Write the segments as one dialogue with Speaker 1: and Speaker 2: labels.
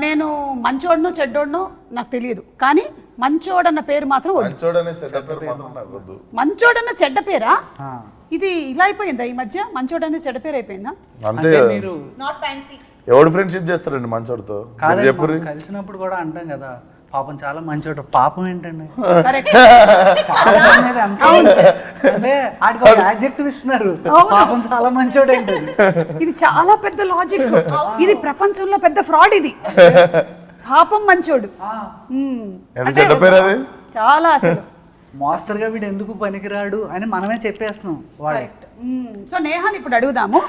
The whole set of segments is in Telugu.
Speaker 1: నేను మంచోడనో చెడ్డోడనో నాకు తెలియదు, కానీ మంచోడన్న పేరు మాత్రం మంచోడన్న చెడ్డ పేరా? ఇది ఇలా అయిపోయిందా ఈ మధ్య? మంచోడన్న చెడ్డ పేరు అయిపోయిందా?
Speaker 2: అంతే
Speaker 3: నాట్ ఫ్యాన్సీ.
Speaker 2: ఎవడు ఫ్రెండ్షిప్ చేస్తారండి మంచోడితో?
Speaker 4: కలిసినప్పుడు కూడా అంటాం కదా పాపం చాలా మంచోడు. పాపం ఏంటండి అంటే ఆడికి ఒక యాడ్జెక్టివ్ ఇస్తున్నారు, పాపం చాలా మంచోడు ఏంటండి.
Speaker 1: ఇది చాలా పెద్ద లాజిక్, ఇది ప్రపంచంలో పెద్ద ఫ్రాడ్. ఇది పాపం మంచోడు చాలా అసలు
Speaker 4: మోస్తరుగా వీడు ఎందుకు పనికిరాడు అని మనమే చెప్పేస్తున్నాం వాడు.
Speaker 1: సో నేహాని ఇప్పుడు అడుగుదాము,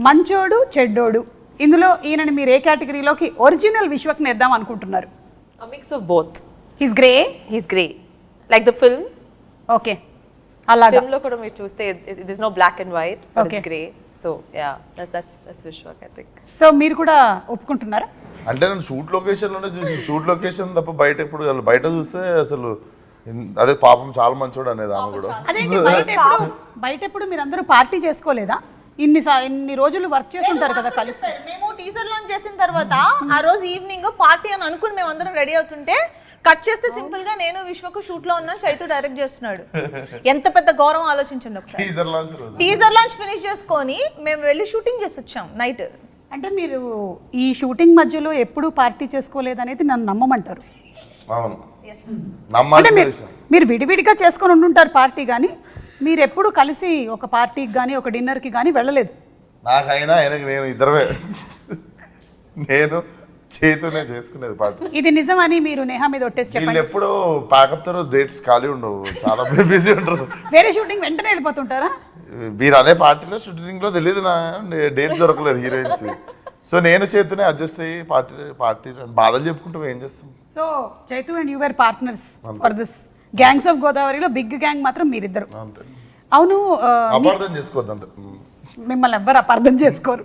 Speaker 1: మంచోడు చెడ్డోడు ఇందులో ఈయనని మీరు ఏ కేటగిరీలోకి ఒరిజినల్ విశ్వక్ని వేద్దాం అనుకుంటున్నారు?
Speaker 3: A mix of both.
Speaker 1: He's grey.
Speaker 3: He's grey. Like the film.
Speaker 1: Okay. అలాగా
Speaker 3: Film లో కూడా మీరు చూస్తే there's no black and white, but
Speaker 1: Okay.
Speaker 3: it's grey. So yeah, that's Vishwak, I think.
Speaker 1: So మీరు కూడా ఒప్పుకుంటున్నారా?
Speaker 2: అంటే నేను షూట్ లొకేషన్ లోనే చూసి, షూట్ లొకేషన్ తప్ప బయట ఎప్పుడు బయట చూస్తే అసలు అదే పాపం చాలా మంచోడు అనేది ఆమె కూడా.
Speaker 1: అదేంటి బయట ఎప్పుడు మీరు అందరూ పార్టీ చేసుకోలేదా? ఇన్ని రోజులు వర్క్ చేసి ఉంటారు కదా కలిసి.
Speaker 5: మేము టీజర్ లాంచ్ చేసిన తర్వాత ఆ రోజు ఈవినింగ్ పార్టీ అని అనుకుని మేము అందరం రెడీ అవుతుంటే కట్ చేస్తే సింపుల్ గా నేను విశ్వకు షూట్ లో ఉన్నాను, చైతు డైరెక్ట్ చేస్తున్నాడు. ఎంత పెద్ద గౌరవం ఆలోచించండి ఒకసారి. టీజర్ లాంచ్ ఫినిష్ చేసుకొని మేము వెళ్ళి షూటింగ్ చేసి వచ్చాం నైట్.
Speaker 1: అంటే మీరు ఈ షూటింగ్ మధ్యలో ఎప్పుడు పార్టీ చేసుకోలేదనేది నన్ను నమ్మమంటారు?
Speaker 2: అవును,
Speaker 1: అంటే మీరు విడివిడిగా చేసుకొని ఉంటుంటారు పార్టీ, కానీ మీరు ఎప్పుడు కలిసి ఒక పార్టీకి కానీ ఒక డిన్నర్కి కానీ వెళ్ళలేదు.
Speaker 2: నాకైనా ఆయనకి నేను ఇద్దరమే, నేను చేతునే చేసుకునేది పార్టీ.
Speaker 1: ఇది నిజమని మీరు నేహా మీద ఒట్టేసి చెప్పండి.
Speaker 2: ఎప్పుడు ప్యాకప్ తర్వాత డేట్స్ ఖాళీ ఉండవు, చాలా బిజీ ఉంటారు.
Speaker 1: వేరే షూటింగ్ వెంటనే వెళ్ళిపోతుంటారా?
Speaker 2: మీరు అదే పార్టీలో షూటింగ్ లో తెలియదు నా డేట్స్ దొరకలేదు హీరోయిన్స్. సో నేను చేతునే అడ్జస్ట్ అయ్యి పార్టీ బాధలు చెప్పుకుంటూ ఏం చేస్తాం.
Speaker 1: So Chaitu and you were partners for this gangs of గోదావరిలో బిగ్ గ్యాంగ్ మాత్రం మీరిద్దరు. అవును,
Speaker 2: అపార్థం చేసుకోవద్దు అంతే,
Speaker 1: మిమ్మల్ని ఎవ్వరు అపార్థం చేసుకోరు.